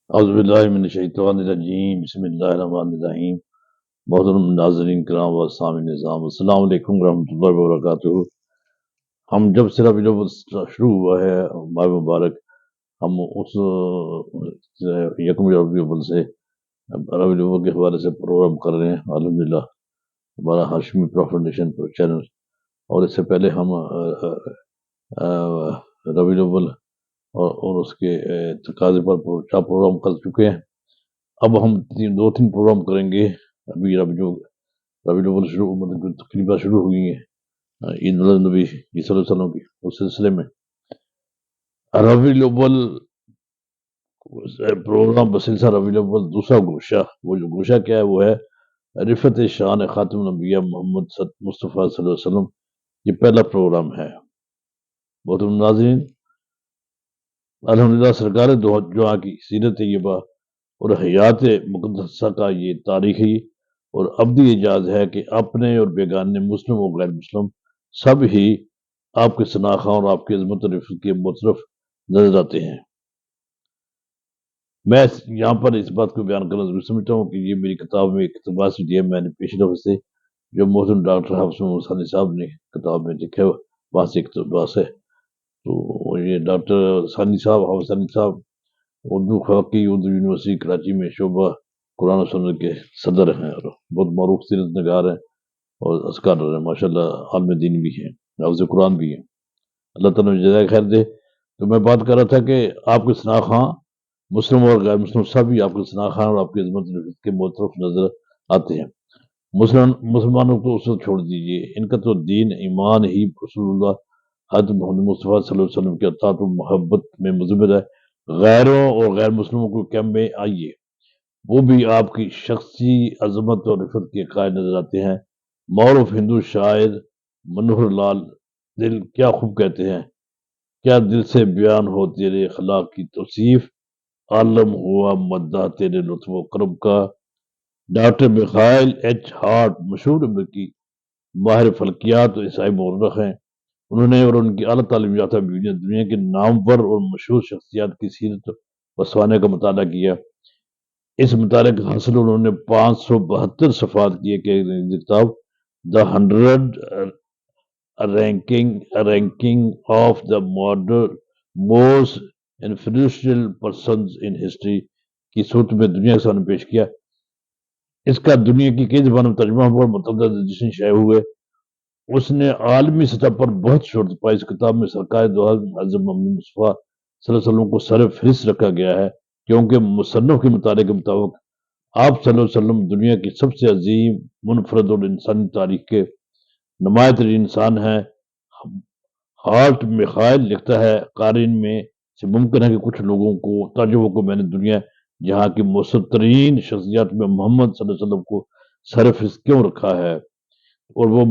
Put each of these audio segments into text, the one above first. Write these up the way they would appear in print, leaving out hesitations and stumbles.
اعوذ باللہ من الشیطان الرجیم، بسم اللہ الرحمن الرحیم۔ محترم ناظرین کرام و سامعین نظام، السلام علیکم ورحمۃ اللہ وبرکاتہ۔ ہم جب سے ربیع الاول شروع ہوا ہے ماہ مبارک، ہم اس یکم ربیع الاول سے ربیع الاول کے حوالے سے پروگرام کر رہے ہیں الحمدللہ، ہمارا ہاشمی پروفینیشن چینل۔ اور اس سے پہلے ہم ربیع الاول اور اس کے تقاضے پر 4 پروگرام کر چکے ہیں۔ اب ہم 2-3 پروگرام کریں گے۔ ابھی ربیع الاول تقریبا شروع ہوئی ہیں عید میلاد نبی صلی اللہ علیہ وسلم کی، اس سلسلے میں ربیع الاول پروگرام بسلسلہ ربیع الاول دوسرا گوشہ، وہ جو گوشہ کیا ہے، وہ ہے رفعت شان خاتم الانبیاء محمد مصطفیٰ صلی اللہ علیہ وسلم۔ یہ پہلا پروگرام ہے۔ محترم ناظرین، الحمدللہ سرکار دو جہاں کی سیرت طیبہ اور حیات مقدسہ کا یہ تاریخی اور ابدی اعجاز ہے کہ اپنے اور بیگانے مسلم اور غیر مسلم سب ہی آپ کے شناخواں اور آپ کی عظمت اور رفعت کے مترف نظر آتے ہیں۔ میں یہاں پر اس بات کو بیان کرنا ضرور سمجھتا ہوں کہ یہ میری کتاب میں ایک اقتباس بھی دیا میں نے پیش رفت سے، جو محترم ڈاکٹر حافظ محمد ثانی صاحب نے کتاب میں لکھا ہے، وہاں سے اقتباس ہے۔ تو یہ ڈاکٹر ثانی صاحب، حافظ ثانی صاحب اردو خاکی اردو یونیورسٹی کراچی میں شعبہ قرآن و سنت کے صدر ہیں، اور بہت معروف سیرت نگار ہیں اور اسکالر ہیں، ماشاءاللہ عالم دین بھی ہیں، حافظ قرآن بھی ہیں، اللہ تعالیٰ نے جزائے خیر دے۔ تو میں بات کر رہا تھا کہ آپ کے شناخواں مسلم اور غیر مسلم سب ہی آپ کے شناخواں اور آپ کی عظمت کے مترف نظر آتے ہیں۔ مسلمانوں کو اس وقت چھوڑ دیجیے، ان کا تو دین ایمان ہی رسول اللہ حضرت محمد مصطفیٰ صلی اللہ علیہ وسلم کے اطاعت و محبت میں مضمر ہے۔ غیروں اور غیر مسلموں کو کیمپ میں آئیے، وہ بھی آپ کی شخصی عظمت اور رفعت کے قائل نظر آتے ہیں۔ معروف ہندو شاعر منوہر لال دل کیا خوب کہتے ہیں، کیا دل سے بیان ہو تیرے اخلاق کی توصیف، عالم ہوا مداح تیرے لطف و کرم کا۔ ڈاکٹر میخائل ایچ ہارٹ مشہور امریکی ماہر فلکیات اور عیسائی مورخ ہیں۔ انہوں نے اور ان کی اعلیٰ تعلیم یافتہ بیویوں نے دنیا کے نامور اور مشہور شخصیات کی سیرت و سوانح کا مطالعہ کیا۔ اس مطالعے کا حاصل انہوں نے 572 صفحات کی ایک کتاب the 100 ranking of the most influential persons in history کی صورت میں دنیا کے سامنے پیش کیا۔ اس کا دنیا کی کئی زبانوں میں ترجمہ ہوا اور متعدد ایڈیشن شائع ہوئے۔ اس نے عالمی سطح پر بہت شہرت پائی۔ اس کتاب میں سرکار دو عالم حضرت محمد مصطفیٰ صلی اللہ علیہ وسلم کو سر فہرست رکھا گیا ہے، کیونکہ مصنف کے مطالعے کے مطابق آپ صلی اللہ علیہ وسلم دنیا کی سب سے عظیم، منفرد اور انسانی تاریخ کے نمایاں ترین انسان ہیں۔ ہارٹ میخائل لکھتا ہے، قارئین میں سے ممکن ہے کہ کچھ لوگوں کو تعجب ہو کہ میں نے دنیا جہاں کی مؤثر ترین شخصیات میں محمد صلی اللہ علیہ وسلم کو سر فہرست کیوں رکھا ہے، اور وہ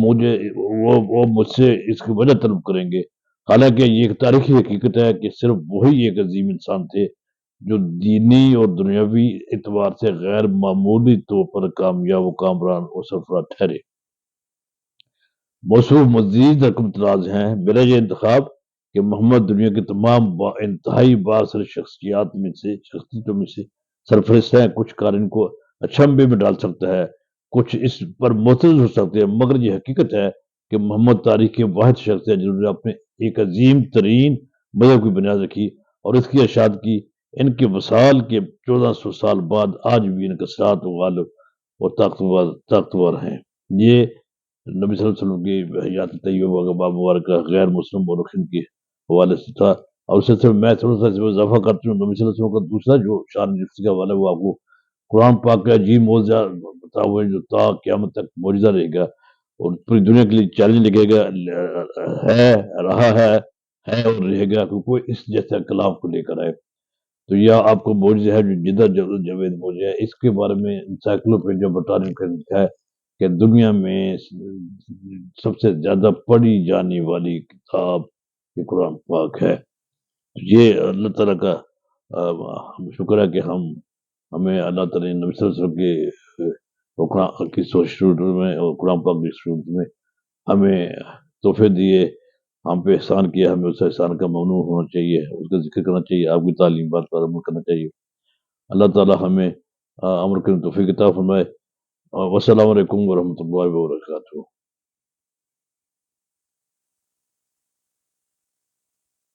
مجھ سے اس کی وجہ طلب کریں گے، حالانکہ یہ ایک تاریخی حقیقت ہے کہ صرف وہی ایک عظیم انسان تھے جو دینی اور دنیاوی اعتبار سے غیر معمولی طور پر کامیاب و کامران اور سرفراز ٹھہرے۔ موصوف مزید رقم دراز ہیں۔ میرا یہ انتخاب کہ محمد دنیا کے تمام انتہائی بااثر شخصیتوں میں سے سرفہرست ہیں، کچھ قارئین کو اچنبھے میں ڈال سکتا ہے، کچھ اس پر معترض ہو سکتے ہیں، مگر یہ حقیقت ہے کہ محمد تاریخ کے واحد شخص ہے جنہوں نے اپنے ایک عظیم ترین مذہب کی بنیاد رکھی اور اس کی اشاعت کی۔ ان کے وصال کے 1400 سال بعد آج بھی ان کا ساتھ غالب اور طاقتور ہیں۔ یہ نبی صلی اللہ علیہ وسلم کی حیات طیبہ کا باب مبارکہ غیر مسلم مورخین کے حوالے سے تھا، اور اس سے میں تھوڑا سا اس میں اضافہ کرتی ہوں۔ نبی صلی اللہ علیہ وسلم کا دوسرا جو شان جفتی کا حوالہ ہے، وہ آپ کو قرآن پاک کا عجیب معجزہ بتا ہوا ہے جو تا قیامت تک معجزہ رہے گا اور پوری دنیا کے لیے چیلنج لگے گا، ہے رہا ہے اور رہے گا کہ کوئی اس جیسا کلام کو لے کر آئے۔ تو یہ آپ کو معجزہ ہے جو جدہ جاوید معجزہ ہے۔ اس کے بارے میں انسائکلوپیڈیا بریٹانیکا کا لکھا ہے کہ دنیا میں سب سے زیادہ پڑھی جانے والی کتاب یہ قرآن پاک ہے۔ یہ اللہ تعالیٰ کا شکر ہے کہ ہمیں اللہ تعالیٰ نے نبی صلی اللہ علیہ وسلم کے قرآن کی صورت میں اور قرآن پاک کی صورت میں ہمیں تحفے دیے، ہم پہ احسان کیا، ہمیں اس احسان کا ممنون ہونا چاہیے، اس کا ذکر کرنا چاہیے، آپ کی تعلیمات پر عمل کرنا چاہیے۔ اللہ تعالی ہمیں عمل کرنے کی توفیق عطا فرمائے۔ والسلام علیکم ورحمۃ اللہ وبرکاتہ۔